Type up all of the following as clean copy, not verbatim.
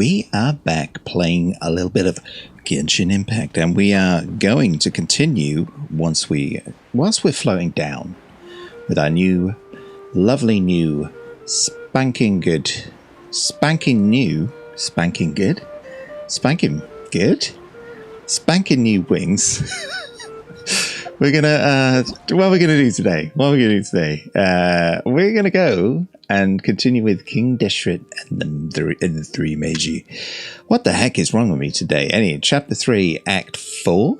we are back playing a little bit of Genshin Impact, and we are going to continue whilst we're floating down with our new, lovely new, spanking good, spanking new wings. We're gonna what are we gonna do today? We're gonna go and continue with King Deshret and the three Meiji. What the heck is wrong with me today? Anyway, chapter 3, act 4,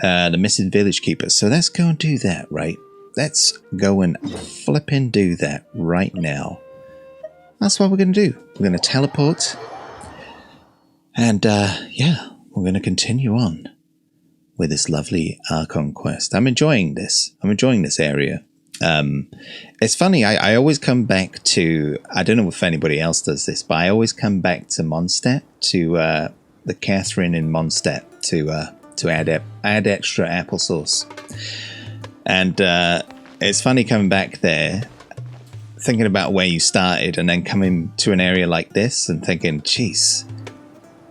the missing village keepers. So let's go and do that, right? Let's go and flipping do that right now. That's what we're gonna do. We're gonna teleport, and yeah, we're gonna continue on with this lovely Archon quest. I'm enjoying this. I'm enjoying this area. It's funny, I always come back to, I don't know if anybody else does this, but I always come back to Mondstadt, to the Catherine in Mondstadt, to add extra applesauce. And it's funny coming back there, thinking about where you started, and then coming to an area like this and thinking, geez,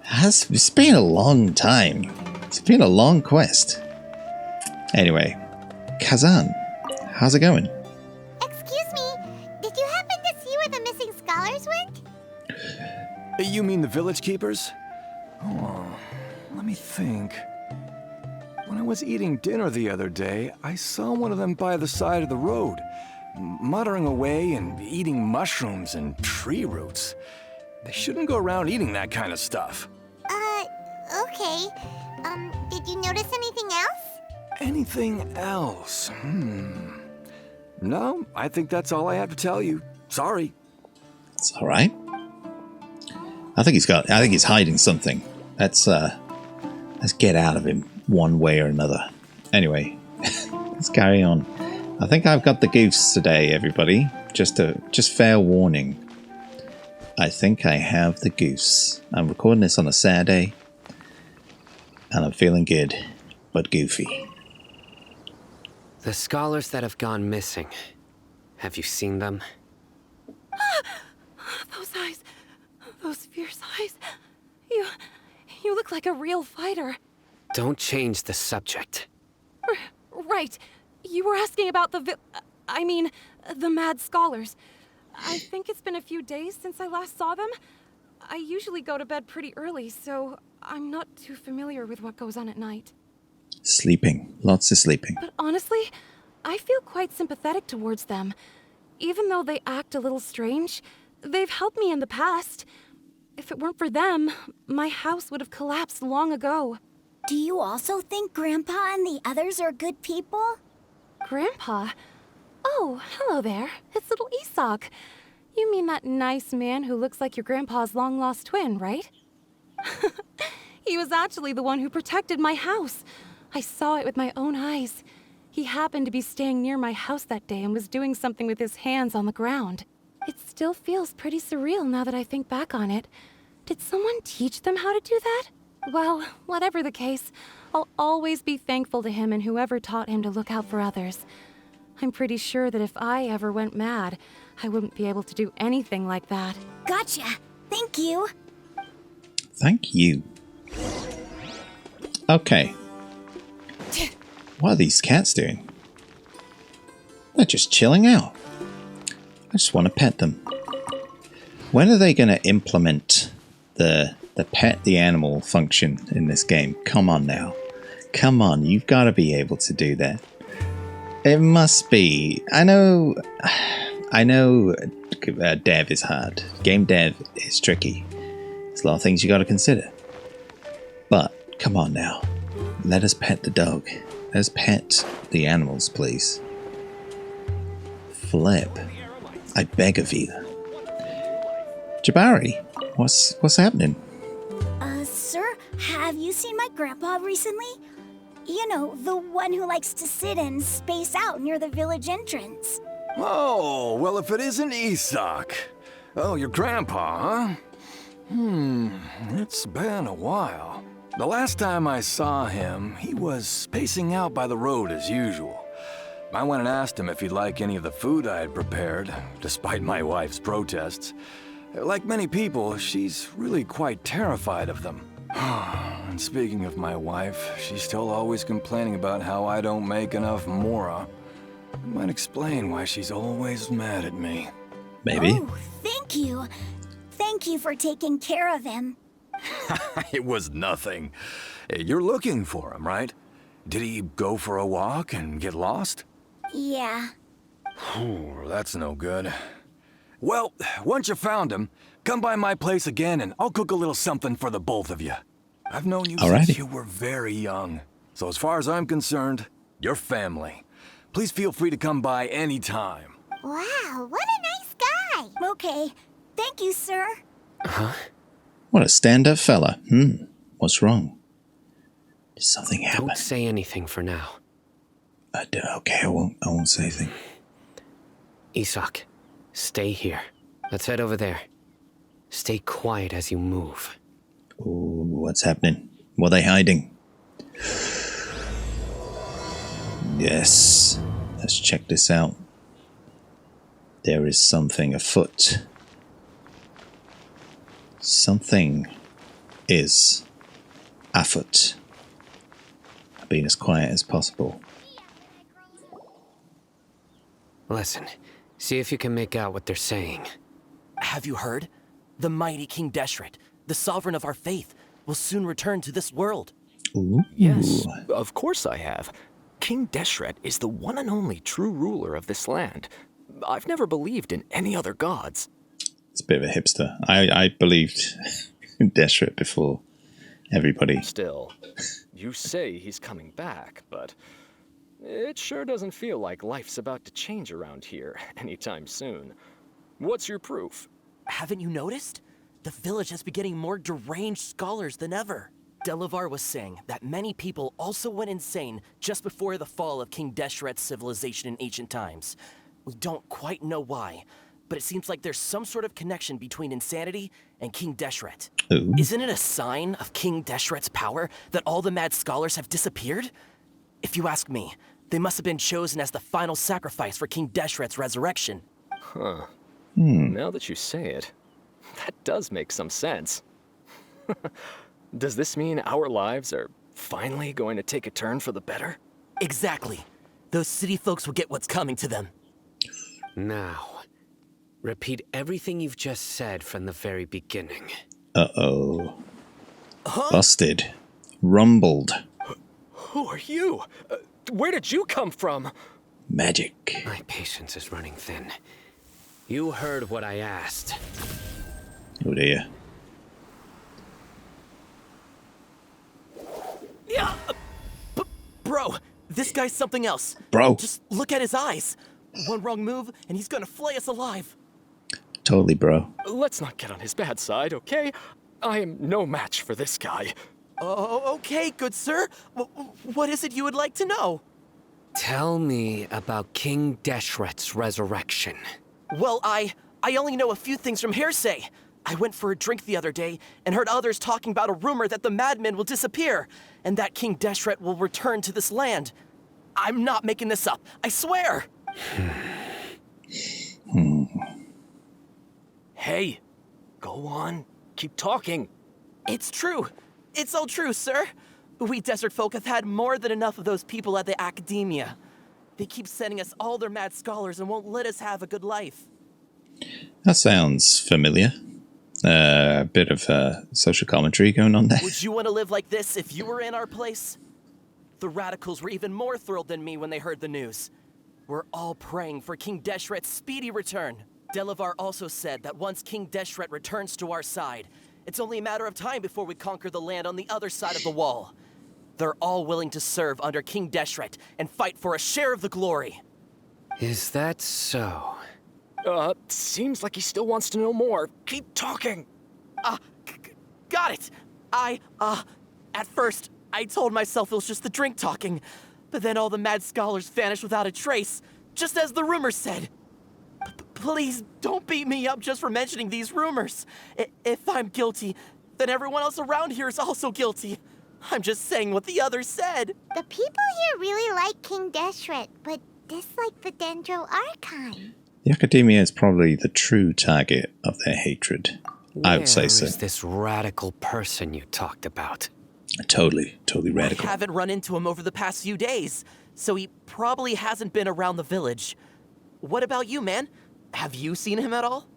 it's been a long time. It's been a long quest. Anyway, Kazan, how's it going? Excuse me, did you happen to see where the missing scholars went? You mean the village keepers? Oh, let me think. When I was eating dinner the other day, I saw one of them by the side of the road, muttering away and eating mushrooms and tree roots. They shouldn't go around eating that kind of stuff. Okay. Did you notice anything else? Anything else? No, I think that's all I have to tell you. Sorry. It's all right. I think he's hiding something. Let's get out of him one way or another. Anyway, let's carry on. I think I've got the goose today, everybody. Just fair warning. I think I have the goose. I'm recording this on a Saturday, and I'm feeling good, but goofy. The scholars that have gone missing. Have you seen them? Those eyes. Those fierce eyes. You look like a real fighter. Don't change the subject. Right. You were asking about the mad scholars. I think it's been a few days since I last saw them. I usually go to bed pretty early, so I'm not too familiar with what goes on at night. Sleeping. Lots of sleeping. But honestly, I feel quite sympathetic towards them. Even though they act a little strange, they've helped me in the past. If it weren't for them, my house would have collapsed long ago. Do you also think Grandpa and the others are good people? Grandpa? Oh, hello there. It's little Isak. You mean that nice man who looks like your grandpa's long-lost twin, right? He was actually the one who protected my house. I saw it with my own eyes. He happened to be staying near my house that day and was doing something with his hands on the ground. It still feels pretty surreal now that I think back on it. Did someone teach them how to do that? Well, whatever the case, I'll always be thankful to him and whoever taught him to look out for others. I'm pretty sure that if I ever went mad, I wouldn't be able to do anything like that. Gotcha. Thank you. Thank you. Okay. What are these cats doing? They're just chilling out. I just want to pet them. When are they going to implement the pet the animal function in this game? Come on now. Come on, you've got to be able to do that. It must be. I know dev is hard. Game dev is tricky. There's a lot of things you got to consider. But, come on now. Let us pet the dog. Let us pet the animals, please. Flip. I beg of you. Jabari, what's happening? Sir, have you seen my grandpa recently? You know, the one who likes to sit and space out near the village entrance. Oh, well, if it isn't Isak. Oh, your grandpa, huh? It's been a while. The last time I saw him, he was spacing out by the road as usual. I went and asked him if he'd like any of the food I had prepared, despite my wife's protests. Like many people, she's really quite terrified of them. And speaking of my wife, she's still always complaining about how I don't make enough mora. It might explain why she's always mad at me. Maybe. Oh, thank you. Thank you for taking care of him. It was nothing. You're looking for him, right? Did he go for a walk and get lost? Yeah. Ooh, that's no good. Well, once you found him, come by my place again and I'll cook a little something for the both of you. I've known you Alrighty. since you were very young. So as far as I'm concerned, you're family. Please feel free to come by anytime. Wow, what a nice guy. Okay. Thank you, sir. What a stand-up fella. What's wrong? Did something happen? Don't say anything for now. Okay, I won't say anything. Isak, stay here. Let's head over there. Stay quiet as you move. Ooh, what's happening? What are they hiding? Yes. Let's check this out. There is something afoot. Something is afoot. I've been as quiet as possible. Listen, see if you can make out what they're saying. Have you heard? The mighty King Deshret, the sovereign of our faith, will soon return to this world. Ooh. Yes, of course I have. King Deshret is the one and only true ruler of this land. I've never believed in any other gods. It's a bit of a hipster. I believed in Deshret before everybody. Still, you say he's coming back, but it sure doesn't feel like life's about to change around here anytime soon. What's your proof? Haven't you noticed? The village has been getting more deranged scholars than ever. Delavar was saying that many people also went insane just before the fall of King Deshret's civilization in ancient times. We don't quite know why, but it seems like there's some sort of connection between insanity and King Deshret. Ooh. Isn't it a sign of King Deshret's power that all the mad scholars have disappeared? If you ask me, they must have been chosen as the final sacrifice for King Deshret's resurrection. Huh. Now that you say it, that does make some sense. Does this mean our lives are finally going to take a turn for the better? Exactly. Those city folks will get what's coming to them. Now, repeat everything you've just said from the very beginning. Uh-oh. Busted. Rumbled. Who are you? Where did you come from? Magic. My patience is running thin. You heard what I asked. Oh dear. Yeah, bro, this guy's something else. Bro. Just look at his eyes. One wrong move, and he's gonna flay us alive. Totally, bro. Let's not get on his bad side, okay? I am no match for this guy. Oh, okay, good sir. What is it you would like to know? Tell me about King Deshret's resurrection. Well, I only know a few things from hearsay. I went for a drink the other day and heard others talking about a rumor that the madmen will disappear and that King Deshret will return to this land. I'm not making this up, I swear! Hey, go on. Keep talking. It's true. It's all true, sir. We desert folk have had more than enough of those people at the academia. They keep sending us all their mad scholars and won't let us have a good life. That sounds familiar. A bit of social commentary going on there. Would you want to live like this if you were in our place? The radicals were even more thrilled than me when they heard the news. We're all praying for King Deshret's speedy return. Delavar also said that once King Deshret returns to our side, it's only a matter of time before we conquer the land on the other side of the wall. They're all willing to serve under King Deshret and fight for a share of the glory. Is that so? Seems like he still wants to know more. Keep talking. Got it. At first, I told myself it was just the drink talking, but then all the mad scholars vanished without a trace, just as the rumors said. Please don't beat me up just for mentioning these rumors. If I'm guilty, then everyone else around here is also guilty. I'm just saying what the others said. The people here really like King Deshret, but dislike the Dendro Archon. The Academia is probably the true target of their hatred. I would say so. Where is this radical person you talked about? Totally I radical. haven't run into him over the past few days, so he probably hasn't been around the village. What about you, man? Have you seen him at all?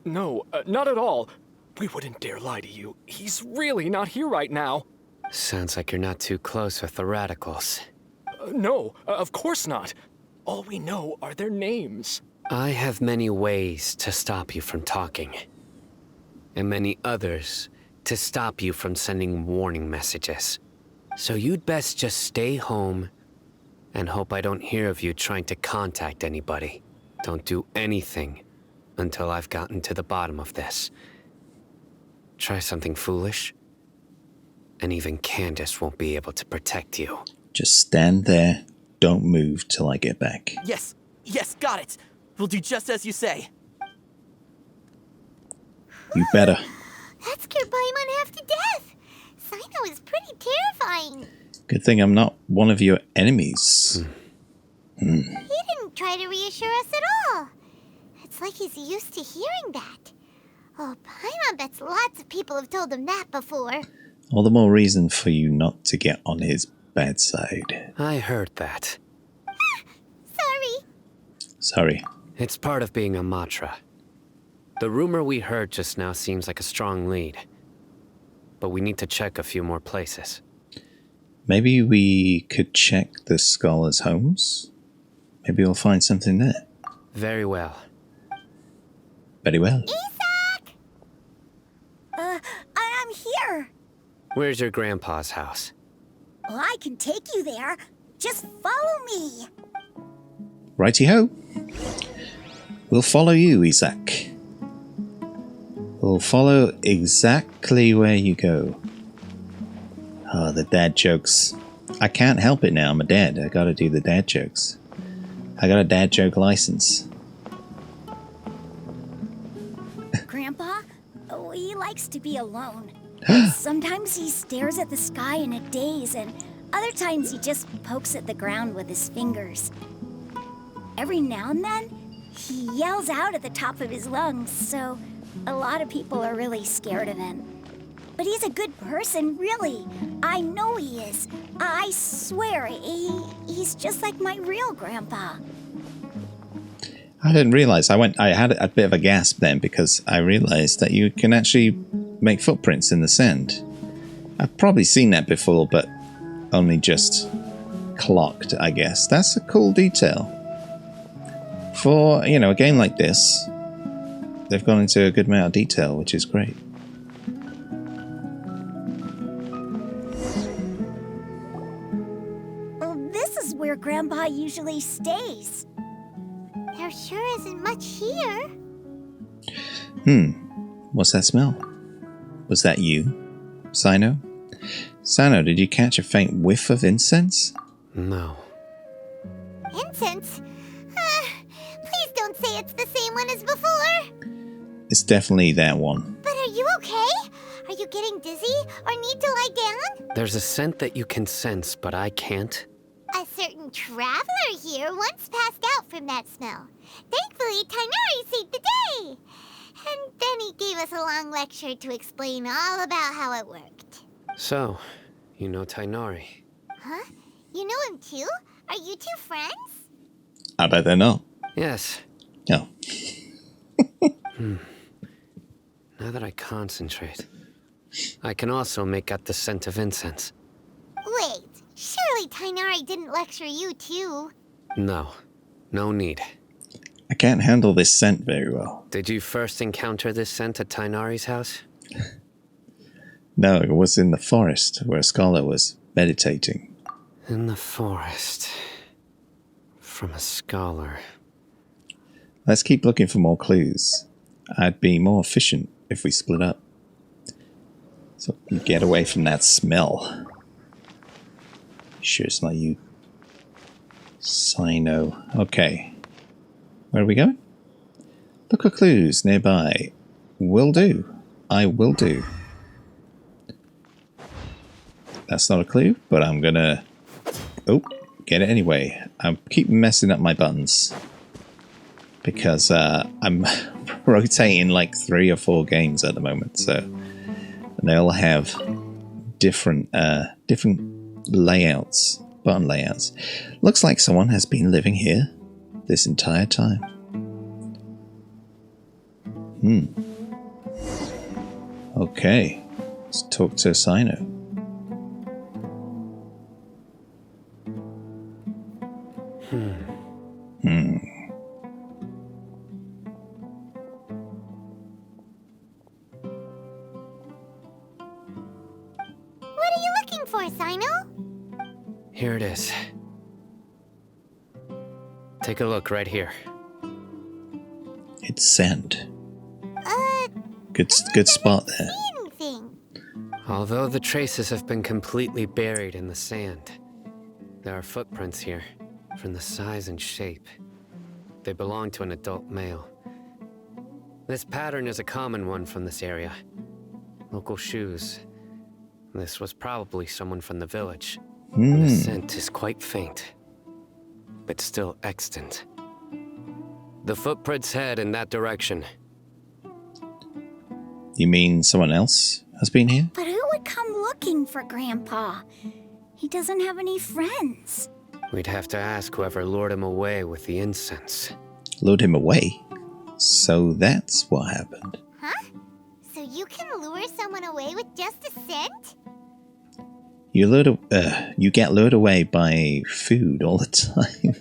No, not at all. We wouldn't dare lie to you. He's really not here right now. Sounds like you're not too close with the radicals. No, of course not. All we know are their names. I have many ways to stop you from talking. And many others to stop you from sending warning messages. So you'd best just stay home and hope I don't hear of you trying to contact anybody. Don't do anything until I've gotten to the bottom of this. Try something foolish, and even Candace won't be able to protect you. Just stand there. Don't move till I get back. Yes, got it. We'll do just as you say. You better. That scared Paimon half to death. Sino is pretty terrifying. Good thing I'm not one of your enemies. He didn't try to reassure us at all. It's like he's used to hearing that. Oh, Paimon bets lots of people have told him that before. All the more reason for you not to get on his bad side. I heard that. Sorry. It's part of being a Matra. The rumor we heard just now seems like a strong lead. But we need to check a few more places. Maybe we could check the scholars' homes? Maybe we'll find something there. Very well. Very well. Isak! I'm here. Where's your grandpa's house? Well, I can take you there. Just follow me. Righty-ho. We'll follow you, Isak. We'll follow exactly where you go. Oh, the dad jokes. I can't help it now. I'm a dad. I gotta do the dad jokes. I got a dad joke license. Grandpa, he likes to be alone. Sometimes he stares at the sky in a daze, and other times he just pokes at the ground with his fingers. Every now and then, he yells out at the top of his lungs, so a lot of people are really scared of him. But he's a good person, really. I know he is. I swear, he's just like my real grandpa. I didn't realize. I had a bit of a gasp then because I realized that you can actually make footprints in the sand. I've probably seen that before, but only just clocked, I guess. That's a cool detail. For, you know, a game like this, they've gone into a good amount of detail, which is great. Well, this is where Grandpa usually stays. There sure isn't much here. What's that smell? Was that you, Sino? Sino, did you catch a faint whiff of incense? No. Incense? Please don't say it's the same one as before. It's definitely that one. But are you okay? Are you getting dizzy or need to lie down? There's a scent that you can sense, but I can't. A certain traveler here once passed out from that smell. Thankfully, Tainari saved the day. And then he gave us a long lecture to explain all about how it worked. So, you know Tainari. Huh? You know him too? Are you two friends? I bet they're not. Yes. No. Now that I concentrate, I can also make out the scent of incense. Wait, surely Tainari didn't lecture you too? No. No need. I can't handle this scent very well. Did you first encounter this scent at Tainari's house? No, it was in the forest where a scholar was meditating. In the forest. From a scholar. Let's keep looking for more clues. I'd be more efficient if we split up. So we can get away from that smell. Sure it's not you. Sino. Okay. Where are we going? Look for clues nearby. Will do. I will do. That's not a clue, but I'm gonna... Oh, get it anyway. I keep messing up my buttons. because I'm rotating like 3 or 4 games at the moment, so and they all have different layouts, button layouts. Looks like someone has been living here this entire time. Okay, let's talk to Sino. What are you looking for, Sino? Here it is. Take a look right here. It's sand. Good spot there. Anything? Although the traces have been completely buried in the sand, there are footprints here, from the size and shape. They belong to an adult male. This pattern is a common one from this area. Local shoes. This was probably someone from the village. The scent is quite faint, but still extant. The footprints head in that direction. You mean someone else has been here? But who would come looking for Grandpa? He doesn't have any friends. We'd have to ask whoever lured him away with the incense. Lured him away? So that's what happened. Huh? So you can lure someone away with just a scent? You get lured away by food all the time.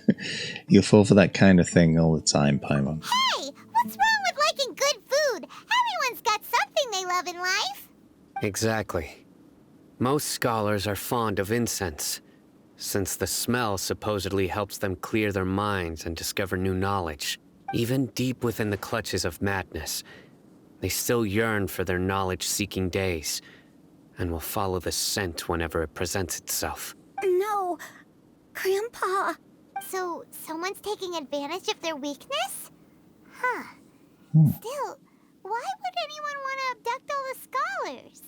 You fall for that kind of thing all the time, Paimon. Hey! What's wrong with liking good food? Everyone's got something they love in life. Exactly. Most scholars are fond of incense, since the smell supposedly helps them clear their minds and discover new knowledge. Even deep within the clutches of madness, they still yearn for their knowledge-seeking days, and will follow the scent whenever it presents itself. No, Grandpa. So someone's taking advantage of their weakness? Huh. Still, why would anyone want to abduct all the scholars?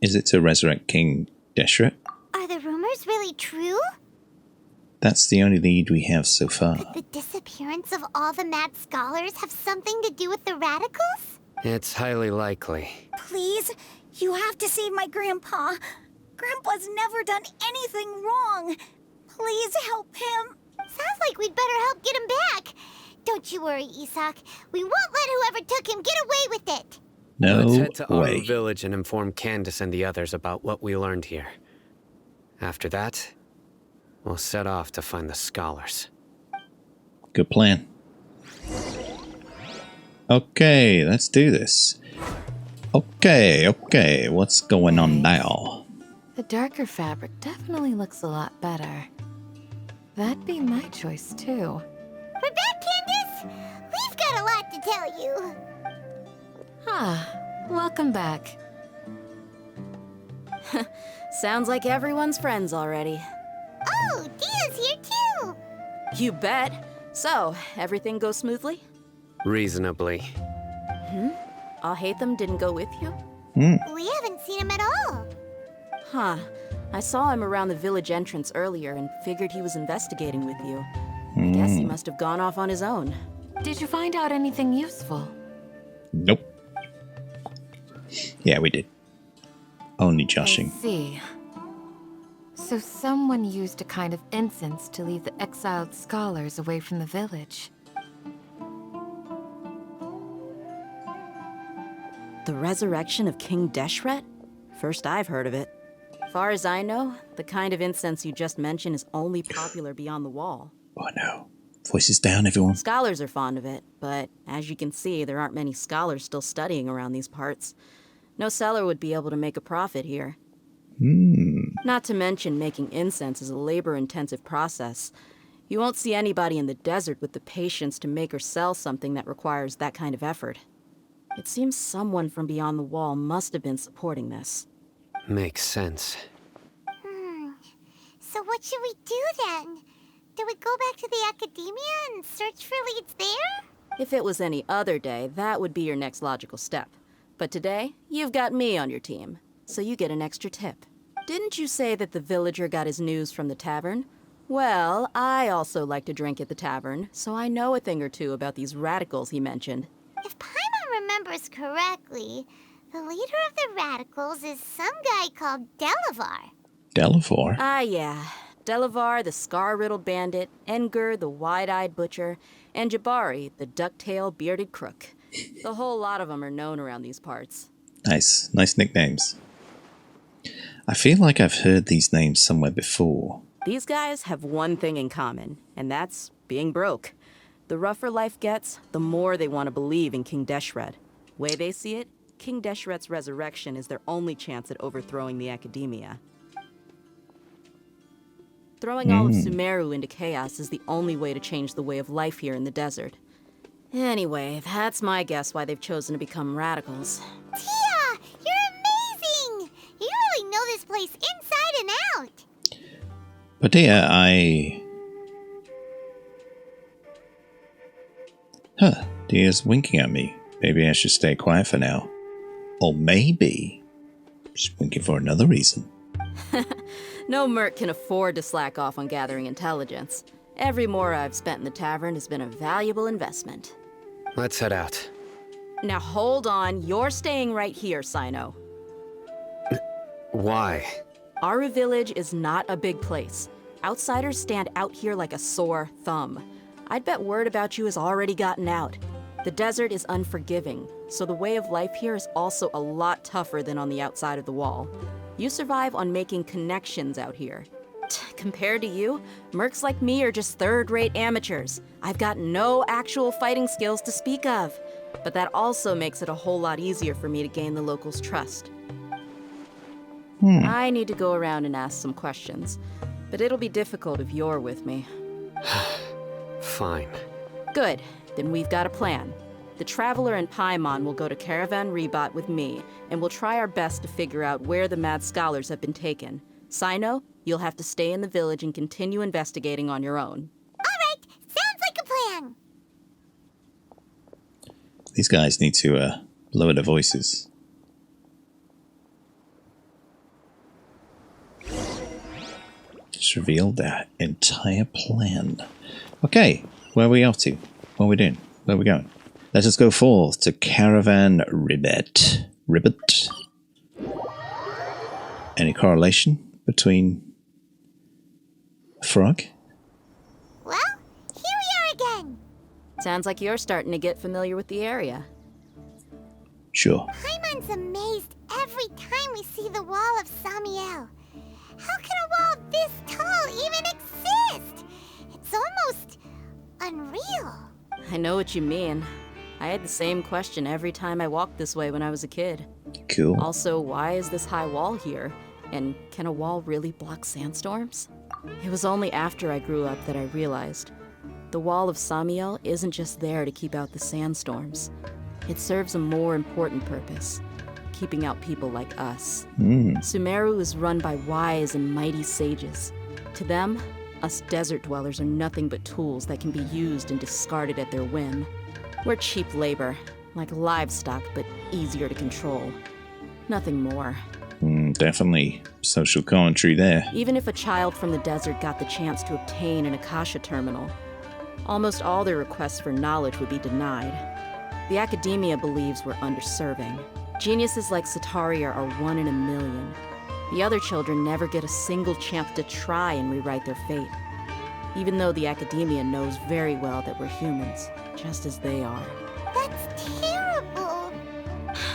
Is it to resurrect King Deshret? Are the rumors really true? That's the only lead we have so far. Could the disappearance of all the mad scholars have something to do with the radicals? It's highly likely. Please, you have to save my Grandpa. Grandpa's never done anything wrong. Please help him. Sounds like we'd better help get him back. Don't you worry, Isak. We won't let whoever took him get away with it. No Let's head to way. our village and inform Candace and the others about what we learned here. After that, we'll set off to find the scholars. Good plan. Okay, let's do this. Okay, what's going on now? The darker fabric definitely looks a lot better. That'd be my choice, too. We're back, Candace. We've got a lot to tell you. Welcome back. Sounds like everyone's friends already. Oh, Dia's here too. You bet. So, everything goes smoothly? Reasonably. Alhaitham didn't go with you? We haven't seen him at all. Huh. I saw him around the village entrance earlier and figured he was investigating with you. I guess he must have gone off on his own. Did you find out anything useful? Nope. Yeah, we did. Only I joshing. see. So someone used a kind of incense to lead the exiled scholars away from the village. The resurrection of King Deshret? First I've heard of it. Far as I know, the kind of incense you just mentioned is only popular beyond the wall. Oh no. Voices down, everyone. Scholars are fond of it, but as you can see, there aren't many scholars still studying around these parts. No seller would be able to make a profit here. Not to mention making incense is a labor-intensive process. You won't see anybody in the desert with the patience to make or sell something that requires that kind of effort. It seems someone from beyond the wall must have been supporting this. Makes sense. So what should we do then? Do we go back to the academia and search for leads there? If it was any other day, that would be your next logical step. But today, you've got me on your team, so you get an extra tip. Didn't you say that the villager got his news from the tavern? Well, I also like to drink at the tavern, so I know a thing or two about these radicals he mentioned. If Paimon remembers correctly, the leader of the radicals is some guy called Delavar. Delavar? Ah, yeah. Delavar, the scar-riddled bandit, Engur, the wide-eyed butcher, and Jabari, the duck-tailed bearded crook. The whole lot of them are known around these parts. Nice. Nice nicknames. I feel like I've heard these names somewhere before. These guys have one thing in common, and that's being broke. The rougher life gets, the more they want to believe in King Deshret. Way they see it, King Deshret's resurrection is their only chance at overthrowing the academia. Throwing all of Sumeru into chaos is the only way to change the way of life here in the desert. Anyway, that's my guess why they've chosen to become radicals. Tia, you're amazing! You really know this place inside and out. But dear, Dia's winking at me. Maybe I should stay quiet for now. Or maybe she's winking for another reason. No merc can afford to slack off on gathering intelligence. Every mora I've spent in the tavern has been a valuable investment. Let's head out. Now hold on, you're staying right here, Sino. Why? Aru Village is not a big place. Outsiders stand out here like a sore thumb. I'd bet word about you has already gotten out. The desert is unforgiving, so the way of life here is also a lot tougher than on the outside of the wall. You survive on making connections out here. Compared to you, mercs like me are just third-rate amateurs. I've got no actual fighting skills to speak of. But that also makes it a whole lot easier for me to gain the locals' trust. I need to go around and ask some questions, but it'll be difficult if you're with me. Fine. Good, then we've got a plan. The Traveler and Paimon will go to Caravan Rebot with me, and we'll try our best to figure out where the mad scholars have been taken. Sino, you'll have to stay in the village and continue investigating on your own. All right, sounds like a plan. These guys need to lower their voices. Just revealed their entire plan. Okay, where are we off to? What are we doing? Where are we going? Let us go forth to Caravan Ribbit. Ribbit? Any correlation between a frog? Well, here we are again. Sounds like you're starting to get familiar with the area. Sure. Paimon's amazed every time we see the wall of Samiel. How can a wall this tall even exist? It's almost unreal. I know what you mean. I had the same question every time I walked this way when I was a kid. Cool. Also, why is this high wall here? And can a wall really block sandstorms? It was only after I grew up that I realized the wall of Samiel isn't just there to keep out the sandstorms. It serves a more important purpose, keeping out people like us. Sumeru is run by wise and mighty sages. To them, us desert dwellers are nothing but tools that can be used and discarded at their whim. We're cheap labor, like livestock, but easier to control. Nothing more. Definitely social commentary there. Even if a child from the desert got the chance to obtain an Akasha terminal, almost all their requests for knowledge would be denied. The academia believes we're underserving. Geniuses like Sataria are 1 in a million. The other children never get a single chance to try and rewrite their fate. Even though the academia knows very well that we're humans, just as they are. That's terrible.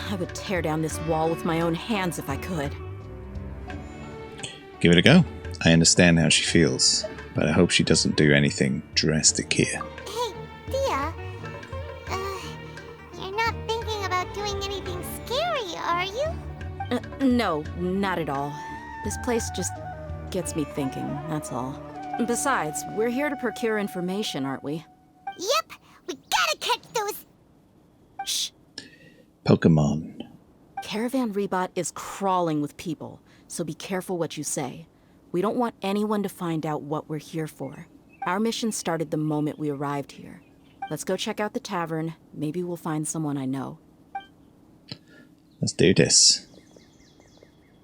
I would tear down this wall with my own hands if I could. Give it a go. I understand how she feels, but I hope she doesn't do anything drastic here. Hey, Thea. You're not thinking about doing anything scary, are you? No, not at all. This place just gets me thinking, that's all. Besides, we're here to procure information, aren't we? Yep, we gotta catch those. Shh. Pokemon. Caravan Rebot is crawling with people, so be careful what you say. We don't want anyone to find out what we're here for. Our mission started the moment we arrived here. Let's go check out the tavern. Maybe we'll find someone I know. Let's do this.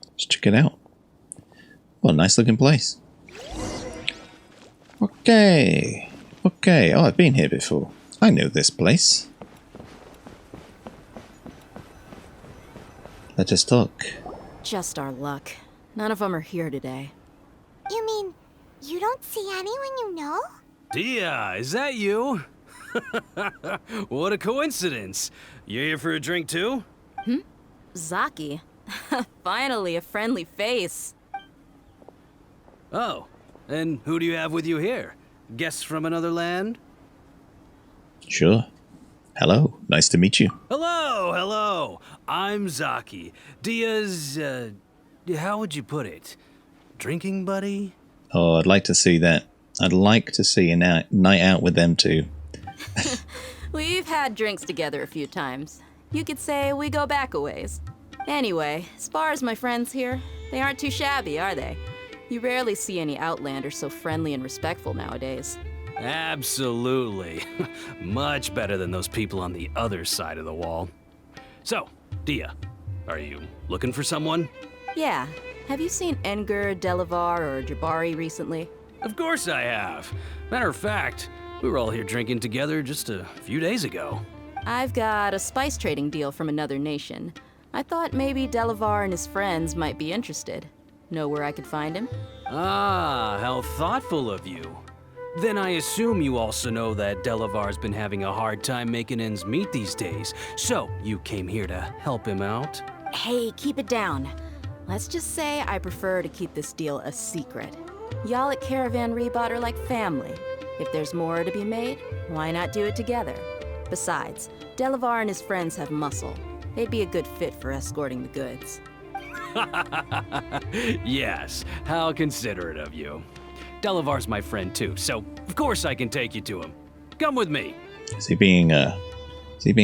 Let's check it out. What a nice looking place. Okay. Okay. Oh, I've been here before. I know this place. Let us talk. Just our luck. None of them are here today. You mean you don't see anyone you know? Dia, is that you? What a coincidence. You here for a drink too? Zaki. Finally, a friendly face. Oh, and who do you have with you here? Guests from another land? Sure. Hello. Nice to meet you. Hello, hello. I'm Zaki. Dia's, how would you put it? Drinking buddy? Oh, I'd like to see that. I'd like to see a night out with them too. We've had drinks together a few times. You could say we go back a ways. Anyway, as far as my friends here, they aren't too shabby, are they? You rarely see any Outlanders so friendly and respectful nowadays. Absolutely. Much better than those people on the other side of the wall. So, Dia, are you looking for someone? Yeah. Have you seen Enger, Delavar, or Jabari recently? Of course I have. Matter of fact, we were all here drinking together just a few days ago. I've got a spice trading deal from another nation. I thought maybe Delavar and his friends might be interested. Know where I could find him? Ah, how thoughtful of you. Then I assume you also know that Delavar's been having a hard time making ends meet these days, so you came here to help him out? Hey, keep it down. Let's just say I prefer to keep this deal a secret. Y'all at Caravan Rebot are like family. If there's more to be made, why not do it together? Besides, Delavar and his friends have muscle. They'd be a good fit for escorting the goods. Yes, how considerate of you. Delavar's my friend too, so of course I can take you to him. Come with me. Is he being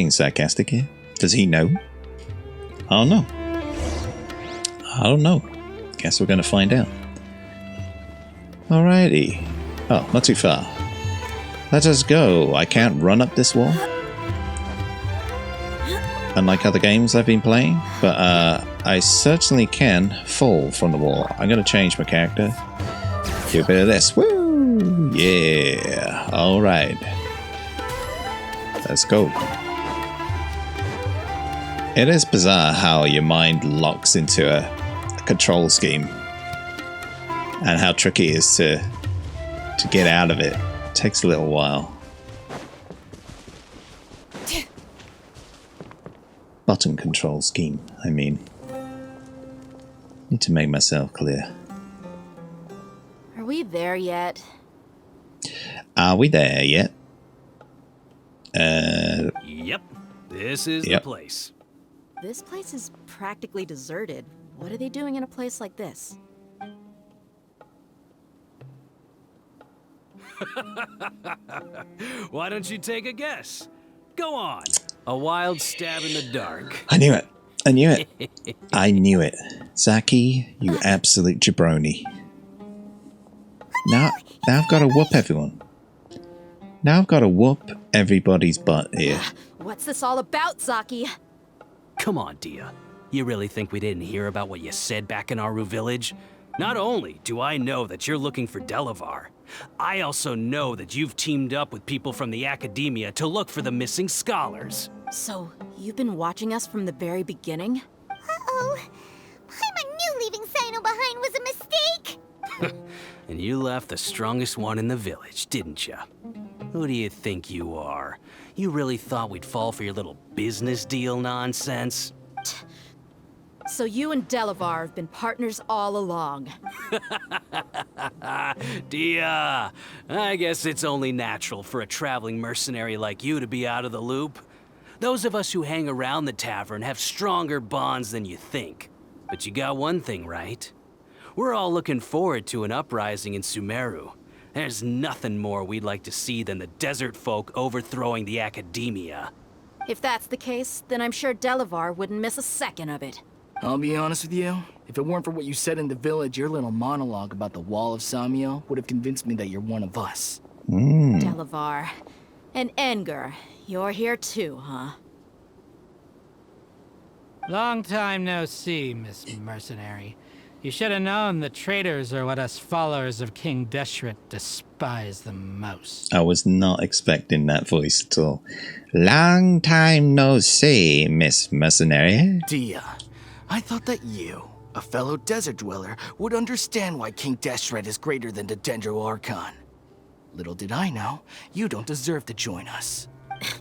sarcastic here? Does he know? I don't know. I don't know. Guess we're gonna find out. Alrighty. Oh, not too far. Let us go. I can't run up this wall. Unlike other games I've been playing, but I certainly can fall from the wall. I'm gonna change my character. Do a bit of this. Woo! Yeah. Alright. Let's go. It is bizarre how your mind locks into a control scheme. And how tricky it is to get out of it. It takes a little while. Button control scheme, I mean. Need to make myself clear. Are we there yet? Are we there yet? Yep, this is the place. This place is practically deserted. What are they doing in a place like this? Why don't you take a guess? Go on. A wild stab in the dark. I knew it. I knew it. I knew it. Zaki, you absolute jabroni. Now I've got to whoop everyone. Now I've got to whoop everybody's butt here. What's this all about, Zaki? Come on, Dia. You really think we didn't hear about what you said back in Aru village? Not only do I know that you're looking for Delavar, I also know that you've teamed up with people from the academia to look for the missing scholars. So, you've been watching us from the very beginning? Uh-oh. Paimon knew leaving Sino behind was a mistake! And you left the strongest one in the village, didn't you? Who do you think you are? You really thought we'd fall for your little business deal nonsense? So you and Delavar have been partners all along. Dia, I guess it's only natural for a traveling mercenary like you to be out of the loop. Those of us who hang around the tavern have stronger bonds than you think. But you got one thing right. We're all looking forward to an uprising in Sumeru. There's nothing more we'd like to see than the desert folk overthrowing the academia. If that's the case, then I'm sure Delavar wouldn't miss a second of it. I'll be honest with you. If it weren't for what you said in the village, your little monologue about the Wall of Samiel would have convinced me that you're one of us. Delavar. And Enger, you're here too, huh? Long time no see, Miss Mercenary. You should have known the traitors are what us followers of King Deshret despise the most. I was not expecting that voice at all. Long time no see, Miss Mercenary. Dia, I thought that you, a fellow desert dweller, would understand why King Deshret is greater than the Sumeru Archon. Little did I know, you don't deserve to join us.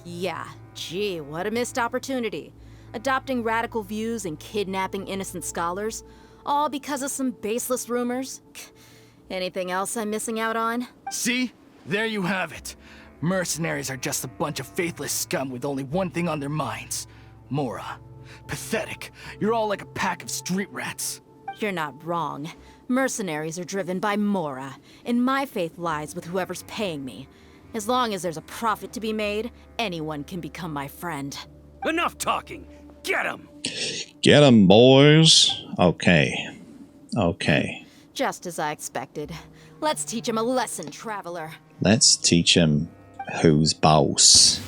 Yeah, gee, what a missed opportunity. Adopting radical views and kidnapping innocent scholars, all because of some baseless rumors. Anything else I'm missing out on? See? There you have it. Mercenaries are just a bunch of faithless scum with only one thing on their minds. Mora. Pathetic. You're all like a pack of street rats. You're not wrong. Mercenaries are driven by Mora, and my faith lies with whoever's paying me. As long as there's a profit to be made, anyone can become my friend. Enough talking! Get him! Get 'em, boys. Okay. Just as I expected. Let's teach him a lesson, traveler. Let's teach him who's boss.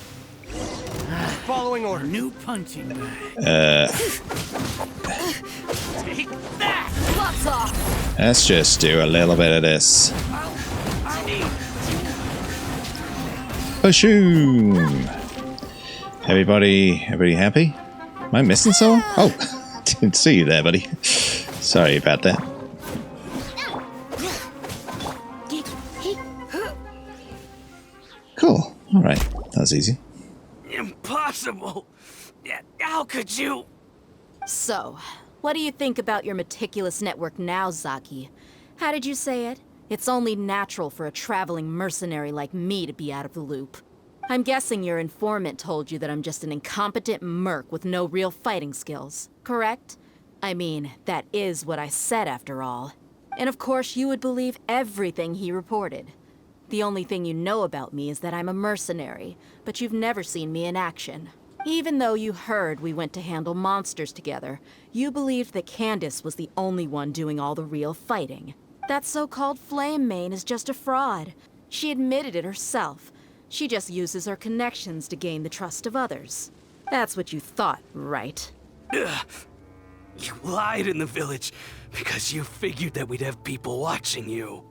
Following order. New punching bag. Take that! Gloves off! Let's just do a little bit of this. Bashoom! Everybody happy? Am I missing someone? Oh, didn't see you there, buddy. Sorry about that. Cool. All right, that was easy. Impossible! How could you? So, what do you think about your meticulous network now, Zaki? How did you say it? It's only natural for a traveling mercenary like me to be out of the loop. I'm guessing your informant told you that I'm just an incompetent merc with no real fighting skills, correct? I mean, that is what I said after all. And of course you would believe everything he reported. The only thing you know about me is that I'm a mercenary, but you've never seen me in action. Even though you heard we went to handle monsters together, you believed that Candace was the only one doing all the real fighting. That so-called Flame Mane is just a fraud. She admitted it herself. She just uses her connections to gain the trust of others. That's what you thought, right? Ugh. You lied in the village because you figured that we'd have people watching you.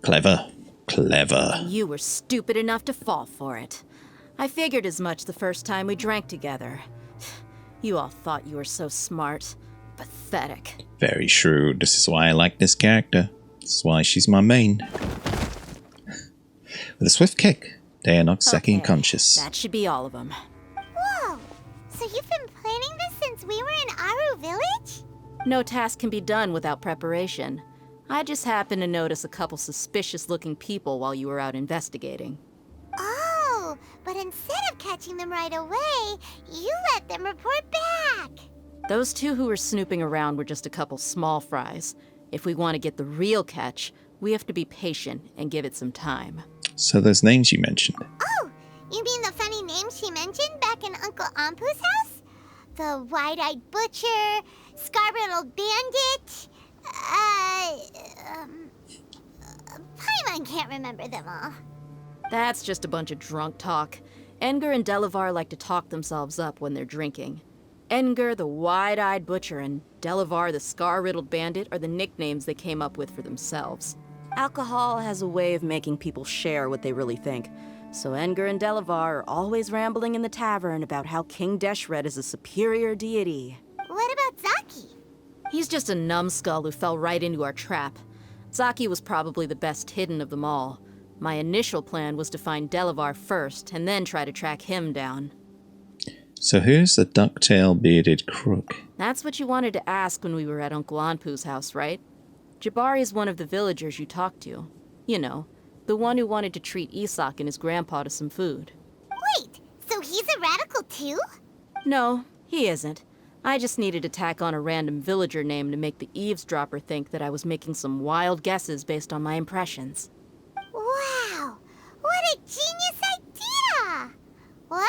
Clever. You were stupid enough to fall for it. I figured as much the first time we drank together. You all thought you were so smart. Pathetic. Very shrewd. This is why I like this character. This is why she's my main. With a swift kick, they are knocked Zaki unconscious. That should be all of them. Whoa! So you've been planning this since we were in Aru Village? No task can be done without preparation. I just happened to notice a couple suspicious-looking people while you were out investigating. Oh, but instead of catching them right away, you let them report back. Those two who were snooping around were just a couple small fries. If we want to get the real catch, we have to be patient and give it some time. So those names you mentioned. Oh, you mean the funny names she mentioned back in Uncle Ampu's house? The wide-eyed butcher, scar-riddled bandit, Paimon can't remember them all. That's just a bunch of drunk talk. Edgar and Delavar like to talk themselves up when they're drinking. Edgar, the wide-eyed butcher, and Delavar, the scar-riddled bandit, are the nicknames they came up with for themselves. Alcohol has a way of making people share what they really think. So Edgar and Delavar are always rambling in the tavern about how King Deshret is a superior deity. What about Zaki? He's just a numbskull who fell right into our trap. Zaki was probably the best hidden of them all. My initial plan was to find Delavar first, and then try to track him down. So who's the ducktail bearded crook? That's what you wanted to ask when we were at Uncle Anpu's house, right? Jabari is one of the villagers you talked to. You know, the one who wanted to treat Isak and his grandpa to some food. Wait, so he's a radical too? No, he isn't. I just needed to tack on a random villager name to make the eavesdropper think that I was making some wild guesses based on my impressions. Wow, what a genius idea! Well,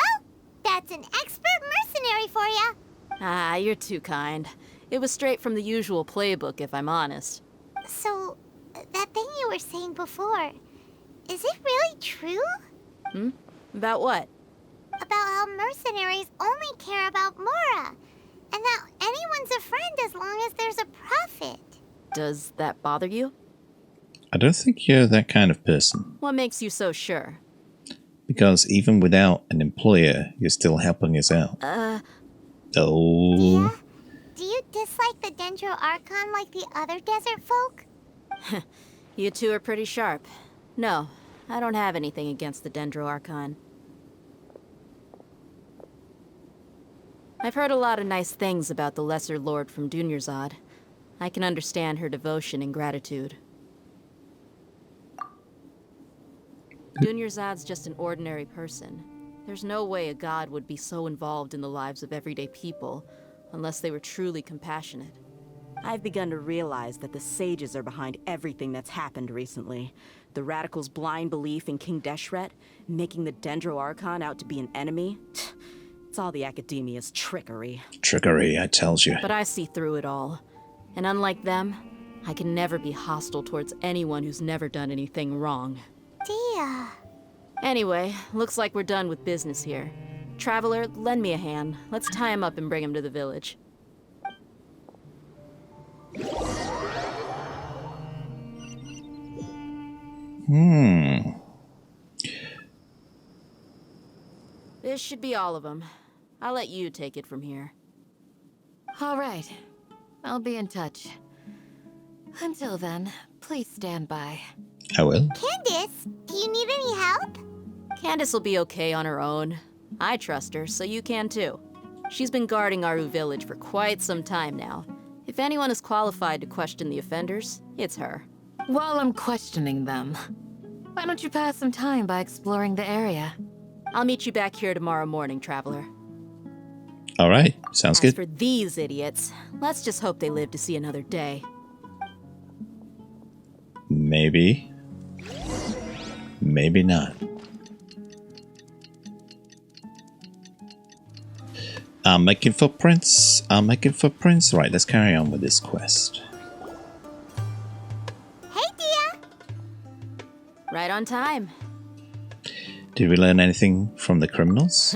that's an expert mercenary for you. Ah, you're too kind. It was straight from the usual playbook, if I'm honest. So, that thing you were saying before, is it really true? About what? About how mercenaries only care about Mora, and that anyone's a friend as long as there's a profit. profit. Does that bother you? I don't think you're that kind of person. What makes you so sure? Because even without an employer, you're still helping us out. Oh. Yeah? Do you dislike the Dendro Archon like the other desert folk? You two are pretty sharp. No, I don't have anything against the Dendro Archon. I've heard a lot of nice things about the Lesser Lord from Dunyarzad. I can understand her devotion and gratitude. Dunyarzad's just an ordinary person. There's no way a god would be so involved in the lives of everyday people, unless they were truly compassionate. I've begun to realize that the sages are behind everything that's happened recently. The radicals' blind belief in King Deshret, making the Dendro Archon out to be an enemy. It's all the academia's trickery. Trickery, I tells you. But I see through it all. And unlike them, I can never be hostile towards anyone who's never done anything wrong. Dear. Anyway, looks like we're done with business here. Traveler, lend me a hand. Let's tie him up and bring him to the village. This should be all of them. I'll let you take it from here. All right. I'll be in touch. Until then, please stand by. I will. Candace, do you need any help? Candace will be okay on her own. I trust her, so you can too. She's been guarding Aru village for quite some time now. If anyone is qualified to question the offenders, it's her. While I'm questioning them, why don't you pass some time by exploring the area? I'll meet you back here tomorrow morning, Traveler. All right, sounds As good. for these idiots, let's just hope they live to see another day. Maybe. Maybe not. I'm making footprints. Right, let's carry on with this quest. Hey, Dia. Right on time. Did we learn anything from the criminals?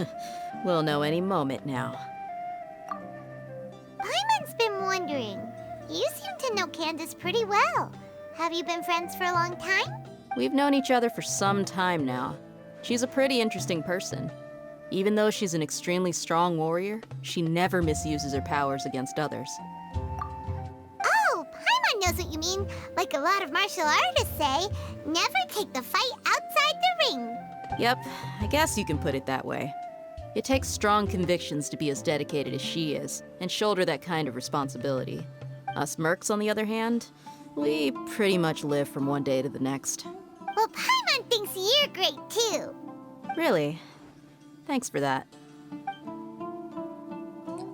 We'll know any moment now. Paimon's been wondering. You seem to know Candace pretty well. Have you been friends for a long time? We've known each other for some time now. She's a pretty interesting person. Even though she's an extremely strong warrior, she never misuses her powers against others. Oh, Paimon knows what you mean. Like a lot of martial artists say, never take the fight outside the ring. Yep, I guess you can put it that way. It takes strong convictions to be as dedicated as she is, and shoulder that kind of responsibility. Us mercs, on the other hand, we pretty much live from one day to the next. Well, Paimon thinks you're great too. Really? Thanks for that.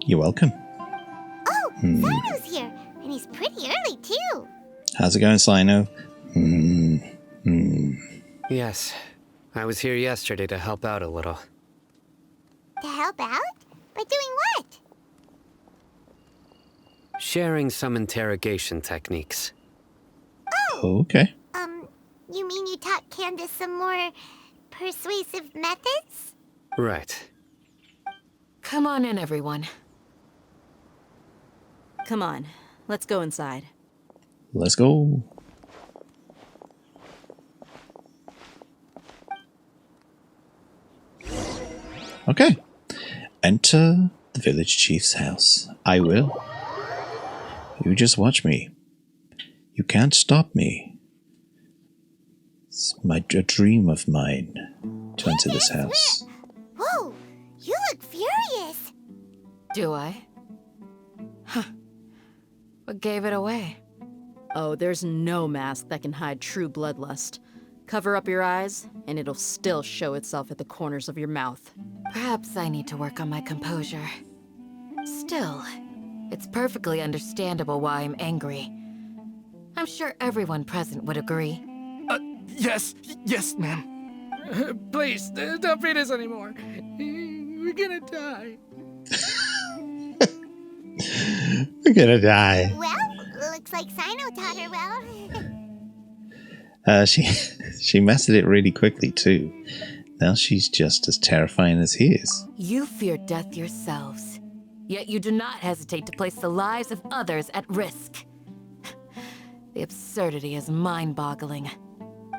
You're welcome. Oh, Sino's here, and he's pretty early too. How's it going, Sino? Yes, I was here yesterday to help out a little. To help out? By doing what? Sharing some interrogation techniques. Oh, okay. You mean you taught Candace some more persuasive methods? Right. Come on in, everyone. Come on, let's go inside. Let's go. Okay. Enter the village chief's house. I will. You just watch me. You can't stop me. It's a dream of mine to enter this house. Whoa, you look furious. Do I? Huh. What gave it away? Oh, there's no mask that can hide true bloodlust. Cover up your eyes, and it'll still show itself at the corners of your mouth. Perhaps I need to work on my composure. Still, it's perfectly understandable why I'm angry. I'm sure everyone present would agree. Yes, ma'am. Please, don't beat us anymore. We're gonna die. We're gonna die. Well, looks like Sino taught her well. She mastered it really quickly too. Now she's just as terrifying as he is. You fear death yourselves, yet you do not hesitate to place the lives of others at risk. The absurdity is mind-boggling.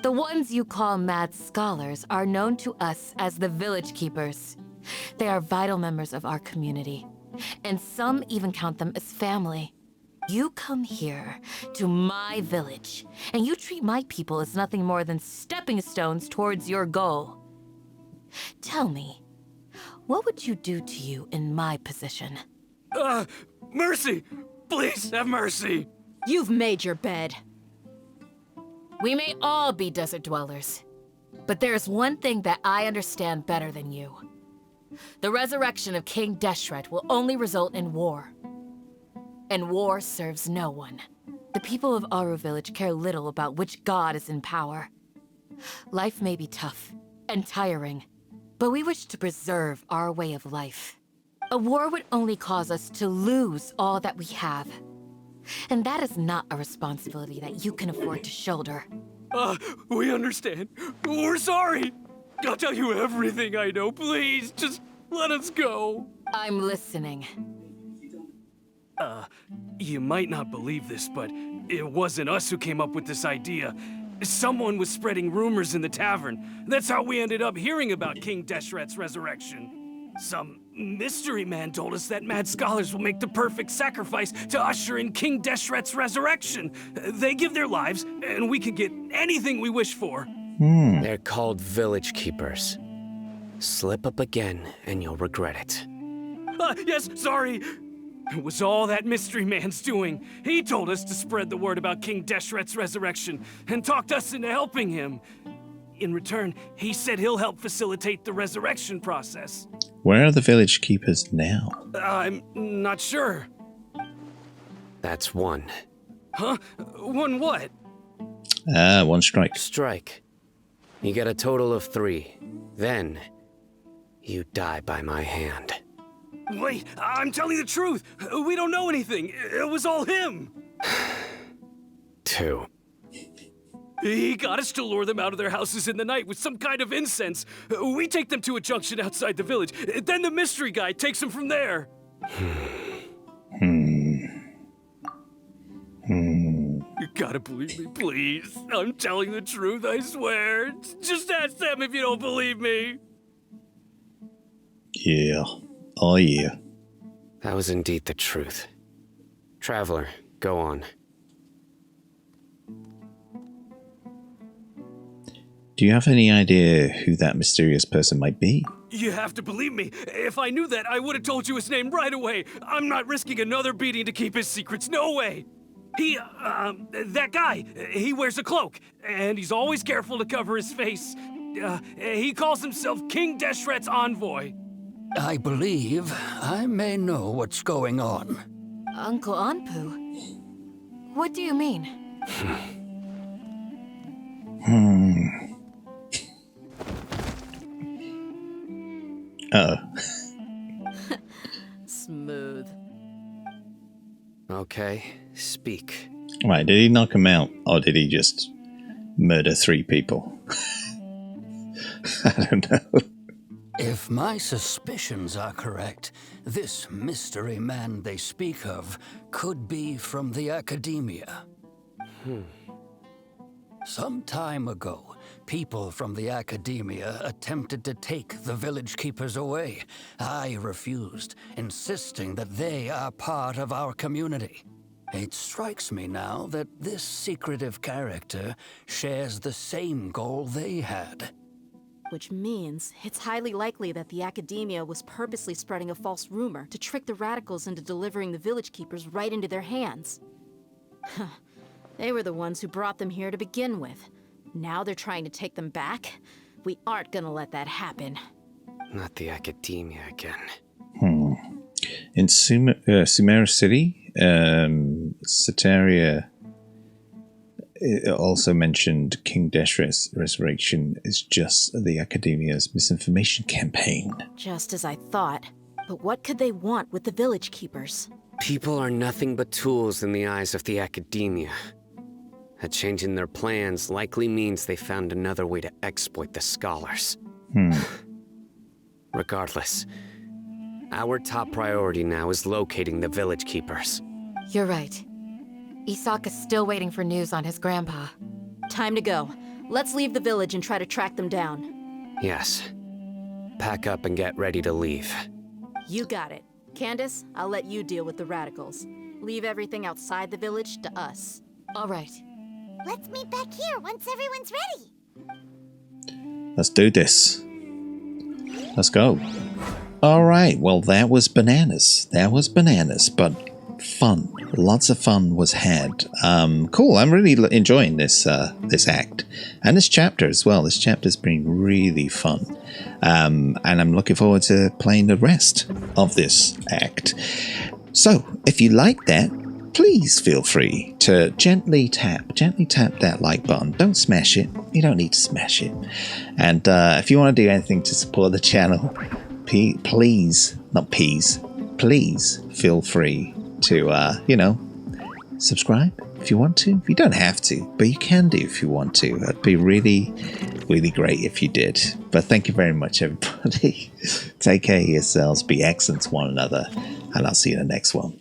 The ones you call mad scholars are known to us as the Village Keepers. They are vital members of our community, and some even count them as family. You come here, to my village, and you treat my people as nothing more than stepping stones towards your goal. Tell me, what would you do to you in my position? Mercy! Please, have mercy! You've made your bed. We may all be desert dwellers, but there's one thing that I understand better than you. The resurrection of King Deshret will only result in war. And war serves no one. The people of Aru Village care little about which god is in power. Life may be tough and tiring, but we wish to preserve our way of life. A war would only cause us to lose all that we have. And that is not a responsibility that you can afford to shoulder. We understand. We're sorry. I'll tell you everything I know. Please, just let us go. I'm listening. You might not believe this, but it wasn't us who came up with this idea. Someone was spreading rumors in the tavern. That's how we ended up hearing about King Deshret's resurrection. Some mystery man told us that mad scholars will make the perfect sacrifice to usher in King Deshret's resurrection. They give their lives, and we can get anything we wish for. They're called Village Keepers. Slip up again, and you'll regret it. Yes, sorry. It was all that mystery man's doing. He told us to spread the word about King Deshret's resurrection, and talked us into helping him. In return, he said he'll help facilitate the resurrection process. Where are the village keepers now? I'm not sure. That's one. Huh? One what? One strike. Strike. You get a total of 3. Then, you die by my hand. Wait, I'm telling the truth. We don't know anything. It was all him. 2. He got us to lure them out of their houses in the night with some kind of incense. We take them to a junction outside the village. Then the mystery guy takes them from there. You gotta believe me, please. I'm telling the truth, I swear. Just ask them if you don't believe me. Yeah. Oh, yeah. That was indeed the truth. Traveler, go on. Do you have any idea who that mysterious person might be? You have to believe me. If I knew that, I would have told you his name right away. I'm not risking another beating to keep his secrets. No way. That guy, he wears a cloak, and he's always careful to cover his face. He calls himself King Deshret's envoy. I believe I may know what's going on. Uncle Anpu? What do you mean? Smooth. Okay, speak. Right, did he knock him out, or did he just murder 3 people? I don't know. If my suspicions are correct, this mystery man they speak of could be from the academia. Some time ago, people from the academia attempted to take the village keepers away. I refused, insisting that they are part of our community. It strikes me now that this secretive character shares the same goal they had. Which means it's highly likely that the academia was purposely spreading a false rumor to trick the radicals into delivering the village keepers right into their hands. They were the ones who brought them here to begin with. Now they're trying to take them back? We aren't gonna let that happen. Not the academia again. In Sumeru City, Soteria also mentioned King Deshret's resurrection is just the academia's misinformation campaign. Just as I thought. But what could they want with the village keepers? People are nothing but tools in the eyes of the academia. A change in their plans likely means they found another way to exploit the scholars. Regardless, our top priority now is locating the village keepers. You're right. Isak is still waiting for news on his grandpa. Time to go. Let's leave the village and try to track them down. Yes. Pack up and get ready to leave. You got it. Candace, I'll let you deal with the radicals. Leave everything outside the village to us. All right. Let's meet back here once everyone's ready. Let's do this. Let's go. Alright, well that was bananas. That was bananas, but fun. Lots of fun was had. Cool, I'm really enjoying this this act. And this chapter as well. This chapter's been really fun. And I'm looking forward to playing the rest of this act. So, if you like that, please feel free to gently tap that like button. Don't smash it. You don't need to smash it. And if you want to do anything to support the channel, please feel free to, subscribe if you want to. You don't have to, but you can do if you want to. It'd be really, really great if you did. But thank you very much, everybody. Take care of yourselves. Be excellent to one another. And I'll see you in the next one.